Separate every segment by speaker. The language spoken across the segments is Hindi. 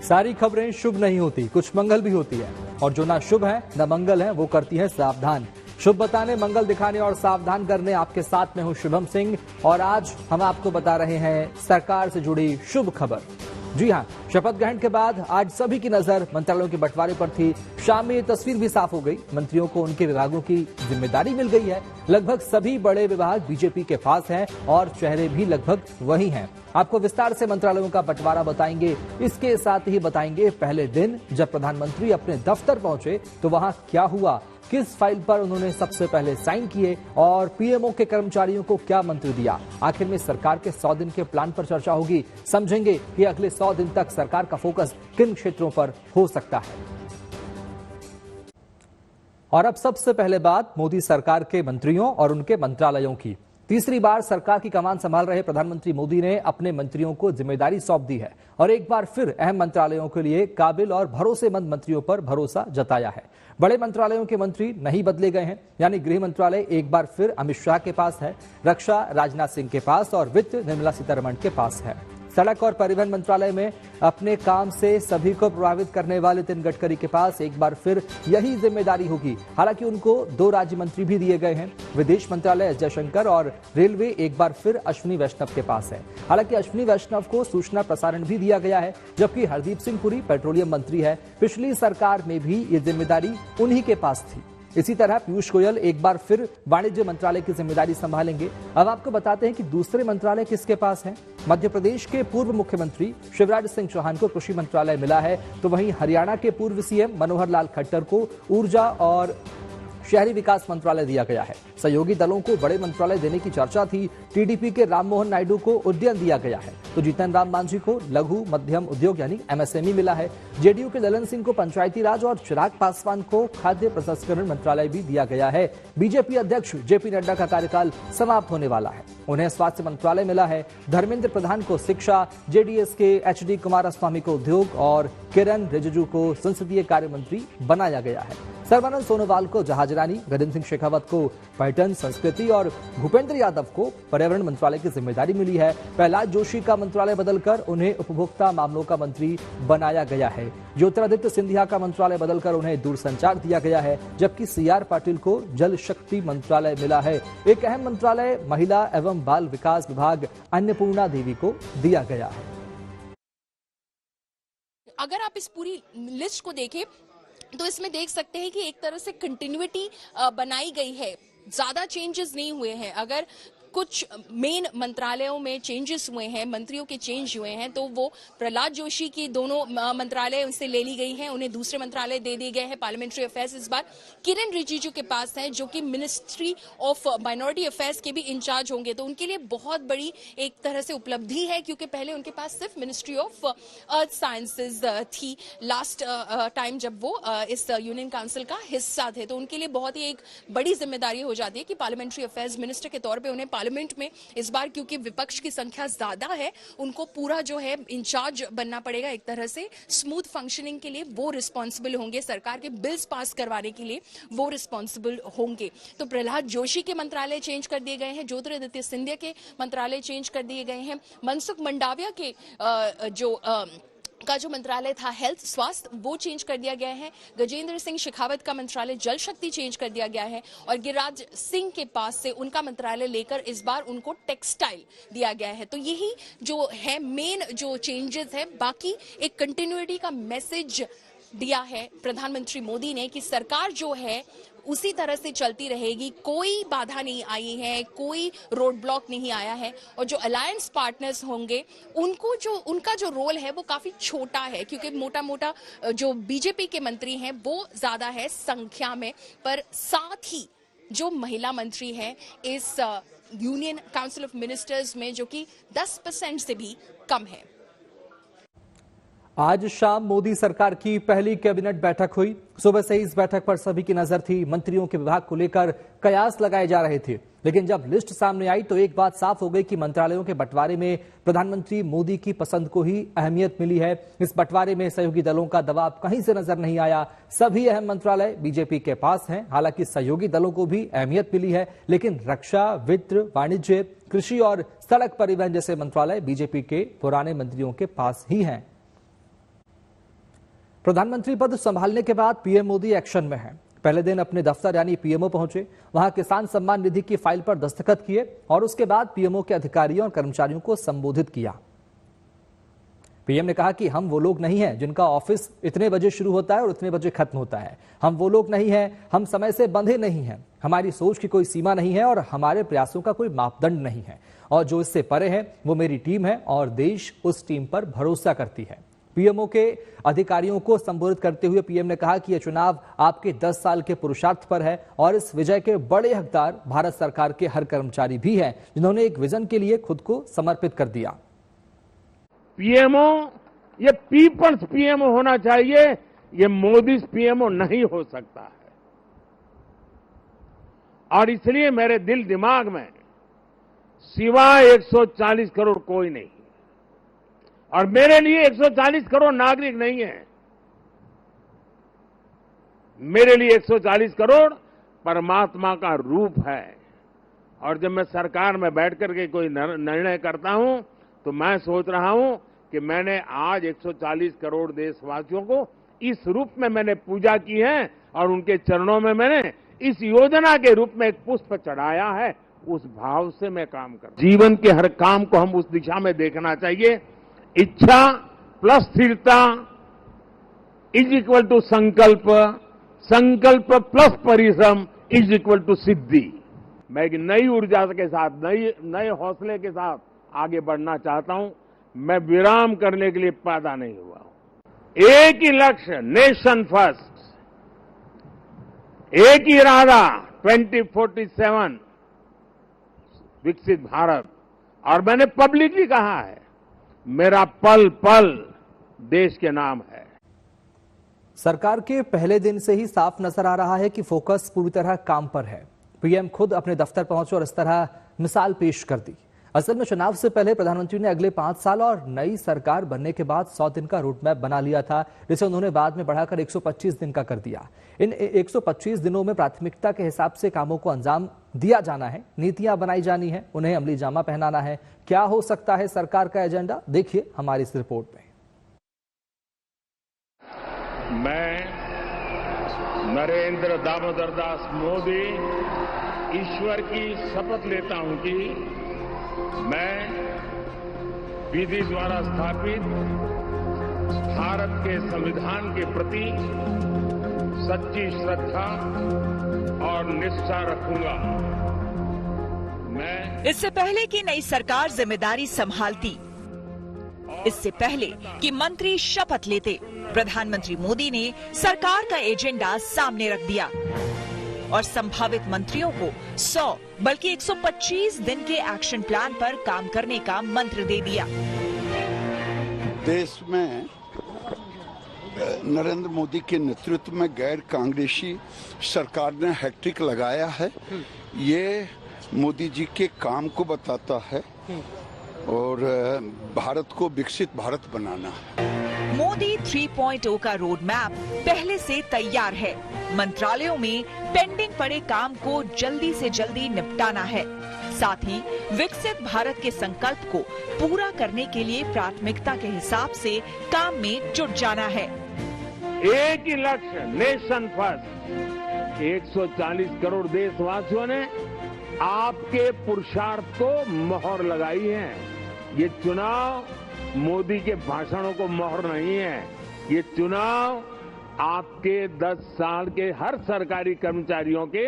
Speaker 1: सारी खबरें शुभ नहीं होती, कुछ मंगल भी होती है, और जो ना शुभ है न मंगल है वो करती है सावधान। शुभ बताने, मंगल दिखाने और सावधान करने आपके साथ में हूं शुभम सिंह, और आज हम आपको बता रहे हैं सरकार से जुड़ी शुभ खबर। जी हां, शपथ ग्रहण के बाद आज सभी की नजर मंत्रालयों के बंटवारे पर थी। शाम में ये तस्वीर भी साफ हो गई, मंत्रियों को उनके विभागों की जिम्मेदारी मिल गई है। लगभग सभी बड़े विभाग बीजेपी के पास हैं और चेहरे भी लगभग वही हैं। आपको विस्तार से मंत्रालयों का बंटवारा बताएंगे। इसके साथ ही बताएंगे पहले दिन जब प्रधानमंत्री अपने दफ्तर पहुंचे तो वहां क्या हुआ, किस फाइल पर उन्होंने सबसे पहले साइन किए और पीएमओ के कर्मचारियों को क्या मंत्र दिया। आखिर में सरकार के 100 दिन के प्लान पर चर्चा होगी। समझेंगे कि अगले 100 दिन तक सरकार का फोकस किन क्षेत्रों पर हो सकता है। और अब सबसे पहले बात मोदी सरकार के मंत्रियों और उनके मंत्रालयों की। तीसरी बार सरकार की कमान संभाल रहे प्रधानमंत्री मोदी ने अपने मंत्रियों को जिम्मेदारी सौंप दी है और एक बार फिर अहम मंत्रालयों के लिए काबिल और भरोसेमंद मंत्रियों पर भरोसा जताया है। बड़े मंत्रालयों के मंत्री नहीं बदले गए हैं, यानी गृह मंत्रालय एक बार फिर अमित शाह के पास है, रक्षा राजनाथ सिंह के पास और वित्त निर्मला सीतारमण के पास है। सड़क और परिवहन मंत्रालय में अपने काम से सभी को प्रभावित करने वाले नितिन गडकरी के पास एक बार फिर यही जिम्मेदारी होगी। हालांकि उनको 2 राज्य मंत्री भी दिए गए हैं। विदेश मंत्रालय एस जयशंकर और रेलवे एक बार फिर अश्विनी वैष्णव के पास है। हालांकि अश्विनी वैष्णव को सूचना प्रसारण भी दिया गया है, जबकि हरदीप सिंह पुरी पेट्रोलियम मंत्री है। पिछली सरकार में भी ये जिम्मेदारी उन्हीं के पास थी। इसी तरह पीयूष गोयल एक बार फिर वाणिज्य मंत्रालय की जिम्मेदारी संभालेंगे। अब आपको बताते हैं कि दूसरे मंत्रालय किसके पास हैं। मध्य प्रदेश के पूर्व मुख्यमंत्री शिवराज सिंह चौहान को कृषि मंत्रालय मिला है, तो वहीं हरियाणा के पूर्व सीएम मनोहर लाल खट्टर को ऊर्जा और शहरी विकास मंत्रालय दिया गया है। सहयोगी दलों को बड़े मंत्रालय देने की चर्चा थी। टीडीपी के राममोहन नायडू को उद्यान दिया गया है, तो जीतन राम मांझी को लघु मध्यम उद्योग यानी एमएसएमई मिला है। जेडीयू के ललन सिंह को पंचायती राज और चिराग पासवान को खाद्य प्रसंस्करण मंत्रालय भी दिया गया है। बीजेपी अध्यक्ष जेपी नड्डा का कार्यकाल समाप्त होने वाला है, उन्हें स्वास्थ्य मंत्रालय मिला है। धर्मेंद्र प्रधान को शिक्षा, जेडीएस के एचडी कुमारस्वामी को उद्योग और किरण रिजिजू को संसदीय कार्य मंत्री बनाया गया है। सर्बानंद सोनोवाल को जहाजरानी, गजेंद्र सिंह शेखावत को पर्यटन संस्कृति और भूपेंद्र यादव को पर्यावरण मंत्रालय की जिम्मेदारी मिली है। प्रहलाद जोशी का मंत्रालय बदलकर उन्हें उपभोक्ता मामलों का मंत्री बनाया गया है। ज्योतिरादित्य सिंधिया का मंत्रालय बदलकर उन्हें दूरसंचार दिया गया है, जबकि सीआर पाटिल को जल शक्ति मंत्रालय मिला है। एक अहम मंत्रालय महिला एवं बाल विकास विभाग अन्नपूर्णा देवी को दिया गया है।
Speaker 2: अगर आप इस पूरी लिस्ट को देखें तो इसमें देख सकते हैं कि एक तरह से कंटिन्यूटी बनाई गई है, ज्यादा चेंजेस नहीं हुए हैं। अगर कुछ मेन मंत्रालयों में चेंजेस हुए हैं, मंत्रियों के चेंज हुए हैं, तो वो प्रहलाद जोशी की दोनों मंत्रालय उनसे ले ली गई हैं, उन्हें दूसरे मंत्रालय दे दिए गए हैं। पार्लियामेंट्री अफेयर्स इस बार किरण रिजिजू के पास है, जो कि मिनिस्ट्री ऑफ माइनॉरिटी अफेयर्स के भी इंचार्ज होंगे, तो उनके लिए बहुत बड़ी एक तरह से उपलब्धि है, क्योंकि पहले उनके पास सिर्फ मिनिस्ट्री ऑफ अर्थ साइंसेज थी लास्ट टाइम जब वो इस यूनियन काउंसिल का हिस्सा थे। तो उनके लिए बहुत ही एक बड़ी जिम्मेदारी हो जाती है कि पार्लियामेंट्री अफेयर्स मिनिस्टर के तौर पर उन्हें पार्लियामेंट में इस बार, क्योंकि विपक्ष की संख्या ज्यादा है, उनको पूरा जो है इंचार्ज बनना पड़ेगा। एक तरह से स्मूथ फंक्शनिंग के लिए वो रिस्पॉन्सिबल होंगे, सरकार के बिल्स पास करवाने के लिए वो रिस्पॉन्सिबल होंगे। तो प्रहलाद जोशी के मंत्रालय चेंज कर दिए गए हैं, ज्योतिरादित्य सिंधिया के मंत्रालय चेंज कर दिए गए हैं, मनसुख मंडाविया के जो मंत्रालय था हेल्थ स्वास्थ्य वो चेंज कर दिया गया है। गजेंद्र सिंह शेखावत का मंत्रालय जल शक्ति चेंज कर दिया गया है और गिरिराज सिंह के पास से उनका मंत्रालय लेकर इस बार उनको टेक्सटाइल दिया गया है। तो यही जो है मेन जो चेंजेस है। बाकी एक कंटिन्यूटी का मैसेज दिया है प्रधानमंत्री मोदी ने कि सरकार जो है उसी तरह से चलती रहेगी, कोई बाधा नहीं आई है, कोई रोड ब्लॉक नहीं आया है। और जो अलायंस पार्टनर्स होंगे उनका जो रोल है वो काफी छोटा है, क्योंकि मोटा जो बीजेपी के मंत्री हैं वो ज्यादा है संख्या में, पर साथ ही जो महिला मंत्री हैं इस यूनियन काउंसिल ऑफ मिनिस्टर्स में, जो कि 10% से भी कम है।
Speaker 1: आज शाम मोदी सरकार की पहली कैबिनेट बैठक हुई। सुबह से ही इस बैठक पर सभी की नजर थी। मंत्रियों के विभाग को लेकर कयास लगाए जा रहे थे, लेकिन जब लिस्ट सामने आई तो एक बात साफ हो गई कि मंत्रालयों के बंटवारे में प्रधानमंत्री मोदी की पसंद को ही अहमियत मिली है। इस बंटवारे में सहयोगी दलों का दबाव कहीं से नजर नहीं आया। सभी अहम मंत्रालय बीजेपी के पास हैं। हालांकि सहयोगी दलों को भी अहमियत मिली है, लेकिन रक्षा, वित्त, वाणिज्य, कृषि और सड़क परिवहन जैसे मंत्रालय बीजेपी के पुराने मंत्रियों के पास ही हैं। प्रधानमंत्री पद संभालने के बाद पीएम मोदी एक्शन में हैं। पहले दिन अपने दफ्तर यानी पीएमओ पहुंचे, वहां किसान सम्मान निधि की फाइल पर दस्तखत किए और उसके बाद पीएमओ के अधिकारियों और कर्मचारियों को संबोधित किया। पीएम ने कहा कि हम वो लोग नहीं हैं जिनका ऑफिस इतने बजे शुरू होता है और इतने बजे खत्म होता है। हम वो लोग नहीं हैं, हम समय से बंधे नहीं हैं। हमारी सोच की कोई सीमा नहीं है और हमारे प्रयासों का कोई मापदंड नहीं है, और जो इससे परे है वो मेरी टीम है और देश उस टीम पर भरोसा करती है। पीएमओ के अधिकारियों को संबोधित करते हुए पीएम ने कहा कि यह चुनाव आपके 10 साल के पुरुषार्थ पर है और इस विजय के बड़े हकदार भारत सरकार के हर कर्मचारी भी हैं, जिन्होंने एक विजन के लिए खुद को समर्पित कर दिया।
Speaker 3: पीएमओ ये पीपल्स पीएमओ होना चाहिए, ये मोदी पीएमओ नहीं हो सकता है। और इसलिए मेरे दिल दिमाग में सिवाय 140 करोड़ कोई नहीं, और मेरे लिए 140 करोड़ नागरिक नहीं है। मेरे लिए 140 करोड़ परमात्मा का रूप है। और जब मैं सरकार में बैठ करके कोई निर्णय करता हूं तो मैं सोच रहा हूं कि मैंने आज 140 करोड़ देशवासियों को इस रूप में मैंने पूजा की है और उनके चरणों में मैंने इस योजना के रूप में एक पुष्प चढ़ाया है। उस भाव से मैं काम कर रहा हूं। जीवन के हर काम को हम उस दिशा में देखना चाहिए। इच्छा प्लस स्थिरता इज इक्वल टू संकल्प, संकल्प प्लस परिश्रम इज इक्वल टू सिद्धि। मैं एक नई ऊर्जा के साथ, नए हौसले के साथ आगे बढ़ना चाहता हूं। मैं विराम करने के लिए पैदा नहीं हुआ हूं। एक ही लक्ष्य, नेशन फर्स्ट, एक ही इरादा 2047 विकसित भारत। और मैंने पब्लिकली कहा है, मेरा पल पल देश के नाम है।
Speaker 1: सरकार के पहले दिन से ही साफ नजर आ रहा है कि फोकस पूरी तरह काम पर है। पीएम खुद अपने दफ्तर पहुंचे और इस तरह मिसाल पेश कर दी। असल में चुनाव से पहले प्रधानमंत्री ने अगले 5 साल और नई सरकार बनने के बाद 100 दिन का रोड मैप बना लिया था, जिसे उन्होंने बाद में बढ़ाकर 125 दिन का कर दिया। इन 125 दिनों में प्राथमिकता के हिसाब से कामों को अंजाम दिया जाना है, नीतियां बनाई जानी है, उन्हें अमली जामा पहनाना है। क्या हो सकता है सरकार का एजेंडा, देखिए हमारी इस रिपोर्ट में।
Speaker 3: मैं नरेंद्र दामोदर दास मोदी ईश्वर की शपथ लेता हूं कि मैं विधि द्वारा स्थापित भारत के संविधान के प्रति सच्ची श्रद्धा और निष्ठा रखूंगा।
Speaker 4: इससे पहले कि नई सरकार जिम्मेदारी संभालती, इससे पहले कि मंत्री शपथ लेते, प्रधानमंत्री मोदी ने सरकार का एजेंडा सामने रख दिया और संभावित मंत्रियों को 100 बल्कि 125 दिन के एक्शन प्लान पर काम करने का मंत्र दे दिया।
Speaker 5: देश में नरेंद्र मोदी के नेतृत्व में गैर कांग्रेसी सरकार ने हैट्रिक लगाया है। ये मोदी जी के काम को बताता है और भारत को विकसित भारत बनाना है।
Speaker 4: मोदी 3.0 का रोड मैप पहले से तैयार है। मंत्रालयों में पेंडिंग पड़े काम को जल्दी से जल्दी निपटाना है। साथ ही विकसित भारत के संकल्प को पूरा करने के लिए प्राथमिकता के हिसाब से काम में जुट जाना है।
Speaker 3: एक ही लक्ष्य, नेशन फर्स्ट। 140 करोड़ देशवासियों ने आपके पुरुषार्थ को मोहर लगाई है। ये चुनाव मोदी के भाषणों को मोहर नहीं है। ये चुनाव आपके 10 साल के हर सरकारी कर्मचारियों के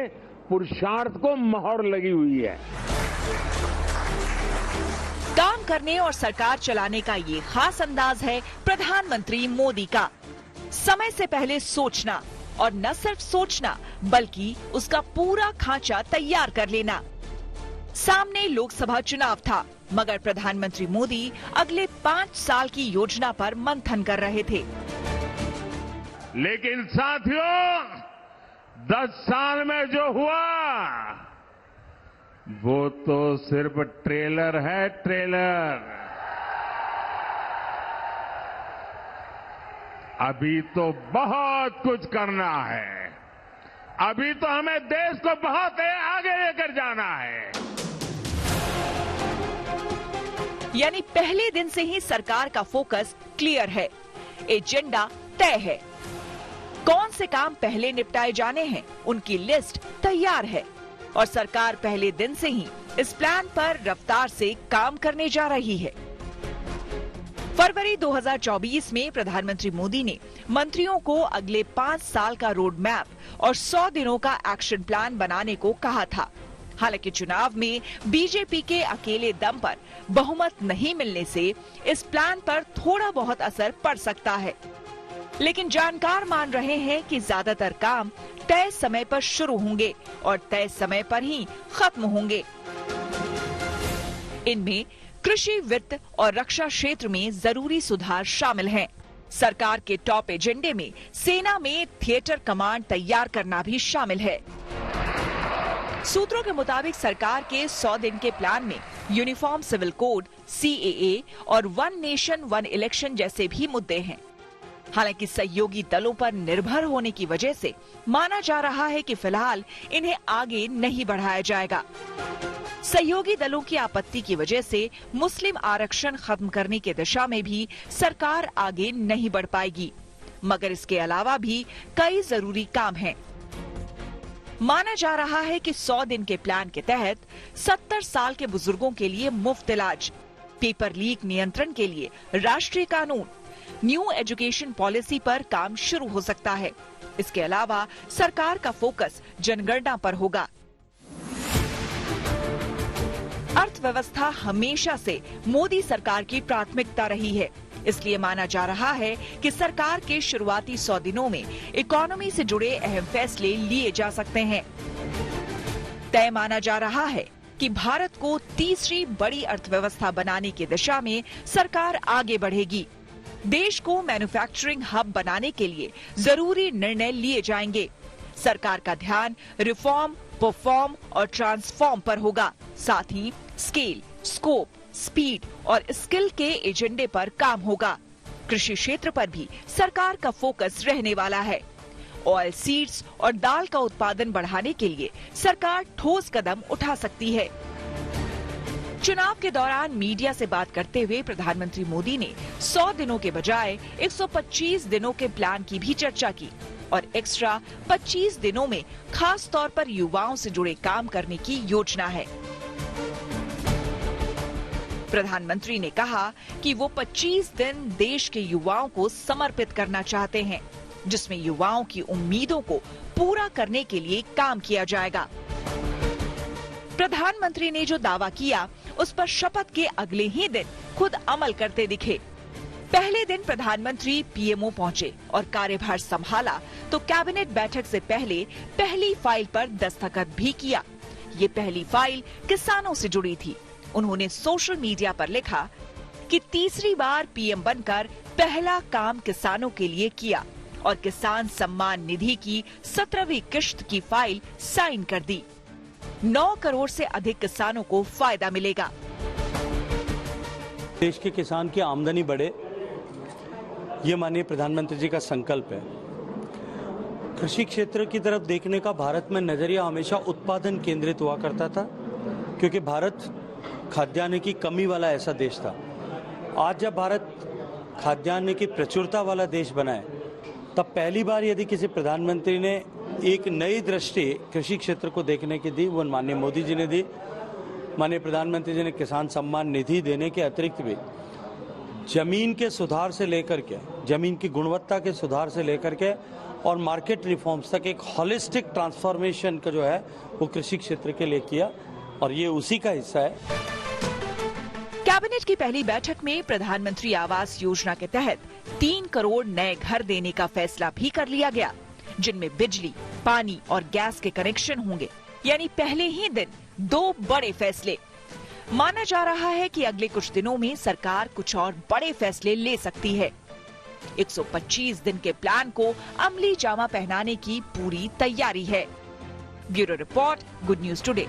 Speaker 3: पुरुषार्थ को मोहर लगी हुई है।
Speaker 4: काम करने और सरकार चलाने का ये खास अंदाज है प्रधानमंत्री मोदी का। समय से पहले सोचना, और न सिर्फ सोचना बल्कि उसका पूरा खांचा तैयार कर लेना। सामने लोकसभा चुनाव था, मगर प्रधानमंत्री मोदी अगले 5 साल की योजना पर मंथन कर रहे थे।
Speaker 3: लेकिन साथियों, 10 साल में जो हुआ वो तो सिर्फ ट्रेलर है, ट्रेलर। अभी तो बहुत कुछ करना है। अभी तो हमें देश को बहुत आगे लेकर जाना है।
Speaker 4: यानी पहले दिन से ही सरकार का फोकस क्लियर है। एजेंडा तय है। कौन से काम पहले निपटाए जाने हैं, उनकी लिस्ट तैयार है और सरकार पहले दिन से ही इस प्लान पर रफ्तार से काम करने जा रही है। फरवरी 2024 में प्रधानमंत्री मोदी ने मंत्रियों को अगले 5 साल का रोड मैप और 100 दिनों का एक्शन प्लान बनाने को कहा था। हालांकि चुनाव में बीजेपी के अकेले दम पर बहुमत नहीं मिलने से इस प्लान पर थोड़ा बहुत असर पड़ सकता है, लेकिन जानकार मान रहे हैं कि ज्यादातर काम तय समय पर शुरू होंगे और तय समय पर ही खत्म होंगे। इनमें कृषि, वित्त और रक्षा क्षेत्र में जरूरी सुधार शामिल हैं। सरकार के टॉप एजेंडे में सेना में थिएटर कमांड तैयार करना भी शामिल है। सूत्रों के मुताबिक सरकार के 100 दिन के प्लान में यूनिफॉर्म सिविल कोड, CAA और वन नेशन वन इलेक्शन जैसे भी मुद्दे हैं। हालांकि सहयोगी दलों पर निर्भर होने की वजह से माना जा रहा है कि फिलहाल इन्हें आगे नहीं बढ़ाया जाएगा। सहयोगी दलों की आपत्ति की वजह से मुस्लिम आरक्षण खत्म करने की दिशा में भी सरकार आगे नहीं बढ़ पाएगी, मगर इसके अलावा भी कई जरूरी काम हैं। माना जा रहा है कि 100 दिन के प्लान के तहत 70 साल के बुजुर्गों के लिए मुफ्त इलाज, पेपर लीक नियंत्रण के लिए राष्ट्रीय कानून, न्यू एजुकेशन पॉलिसी पर काम शुरू हो सकता है। इसके अलावा सरकार का फोकस जनगणना पर होगा। अर्थव्यवस्था हमेशा से मोदी सरकार की प्राथमिकता रही है, इसलिए माना जा रहा है कि सरकार के शुरुआती 100 दिनों में इकोनॉमी से जुड़े अहम फैसले लिए जा सकते हैं। तय माना जा रहा है कि भारत को तीसरी बड़ी अर्थव्यवस्था बनाने की दिशा में सरकार आगे बढ़ेगी। देश को मैन्युफैक्चरिंग हब बनाने के लिए जरूरी निर्णय लिए जाएंगे। सरकार का ध्यान रिफॉर्म, परफॉर्म और ट्रांसफॉर्म पर होगा। साथ ही स्केल, स्कोप, स्पीड और स्किल के एजेंडे पर काम होगा। कृषि क्षेत्र पर भी सरकार का फोकस रहने वाला है। ऑयल सीड्स और दाल का उत्पादन बढ़ाने के लिए सरकार ठोस कदम उठा सकती है। चुनाव के दौरान मीडिया से बात करते हुए प्रधानमंत्री मोदी ने 100 दिनों के बजाय 125 दिनों के प्लान की भी चर्चा की और एक्स्ट्रा 25 दिनों में खास तौर पर युवाओं से जुड़े काम करने की योजना है। प्रधानमंत्री ने कहा कि वो 25 दिन देश के युवाओं को समर्पित करना चाहते हैं, जिसमें युवाओं की उम्मीदों को पूरा करने के लिए काम किया जाएगा। प्रधानमंत्री ने जो दावा किया उस पर शपथ के अगले ही दिन खुद अमल करते दिखे। पहले दिन प्रधानमंत्री पीएमओ पहुंचे और कार्यभार संभाला तो कैबिनेट बैठक से पहले पहली फाइल पर दस्तखत भी किया। ये पहली फाइल किसानों से जुड़ी थी। उन्होंने सोशल मीडिया पर लिखा कि तीसरी बार पीएम बनकर पहला काम किसानों के लिए किया और किसान सम्मान निधि की 17वीं किश्त की फाइल साइन कर दी। 9 करोड़ से अधिक किसानों को फायदा मिलेगा।
Speaker 6: देश के किसान की आमदनी बढ़े, ये माननीय प्रधानमंत्री जी का संकल्प है। कृषि क्षेत्र की तरफ देखने का भारत में नजरिया हमेशा उत्पादन केंद्रित हुआ करता था, क्योंकि भारत खाद्यान्न की कमी वाला ऐसा देश था। आज जब भारत खाद्यान्न की प्रचुरता वाला देश बना है, तब पहली बार यदि किसी प्रधानमंत्री ने एक नई दृष्टि कृषि क्षेत्र को देखने की दी, वो माननीय मोदी जी ने दी। माननीय प्रधानमंत्री जी ने किसान सम्मान निधि देने के अतिरिक्त भी जमीन के सुधार से लेकर के, जमीन की गुणवत्ता के सुधार से लेकर के और मार्केट रिफॉर्म्स तक एक होलिस्टिक ट्रांसफॉर्मेशन का जो है वो कृषि क्षेत्र के लिए किया और ये उसी का हिस्सा है।
Speaker 4: कैबिनेट की पहली बैठक में प्रधानमंत्री आवास योजना के तहत 3 करोड़ नए घर देने का फैसला भी कर लिया गया, जिनमें बिजली, पानी और गैस के कनेक्शन होंगे। यानी पहले ही दिन 2 बड़े फैसले। माना जा रहा है कि अगले कुछ दिनों में सरकार कुछ और बड़े फैसले ले सकती है। 125 दिन के प्लान को अमली जामा पहनाने की पूरी तैयारी है। Bureau report, good news today.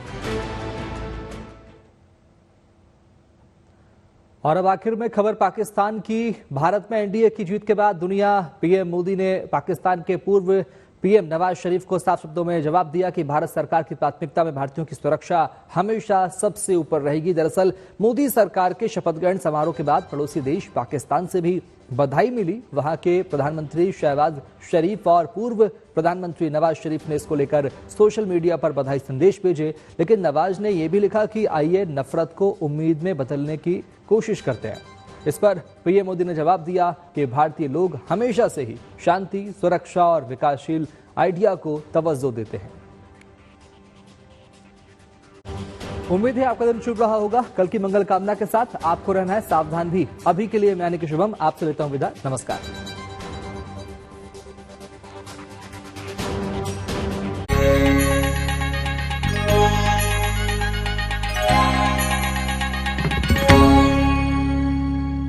Speaker 1: और अब आखिर में खबर पाकिस्तान की। भारत में एनडीए की जीत के बाद दुनिया पीएम मोदी ने पाकिस्तान के पूर्व पीएम नवाज शरीफ को साफ शब्दों में जवाब दिया कि भारत सरकार की प्राथमिकता में भारतीयों की सुरक्षा हमेशा सबसे ऊपर रहेगी। दरअसल मोदी सरकार के शपथ ग्रहण समारोह के बाद पड़ोसी देश पाकिस्तान से भी बधाई मिली। वहां के प्रधानमंत्री शहबाज शरीफ और पूर्व प्रधानमंत्री नवाज शरीफ ने इसको लेकर सोशल मीडिया पर बधाई संदेश भेजे, लेकिन नवाज ने यह भी लिखा कि आइए नफरत को उम्मीद में बदलने की कोशिश करते हैं। इस पर पीएम मोदी ने जवाब दिया कि भारतीय लोग हमेशा से ही शांति, सुरक्षा और विकासशील आइडिया को तवज्जो देते हैं। उम्मीद है आपका दिन शुभ रहा होगा। कल की मंगल कामना के साथ आपको रहना है सावधान भी। अभी के लिए मैं शुभम आपसे लेता हूं विदा। नमस्कार।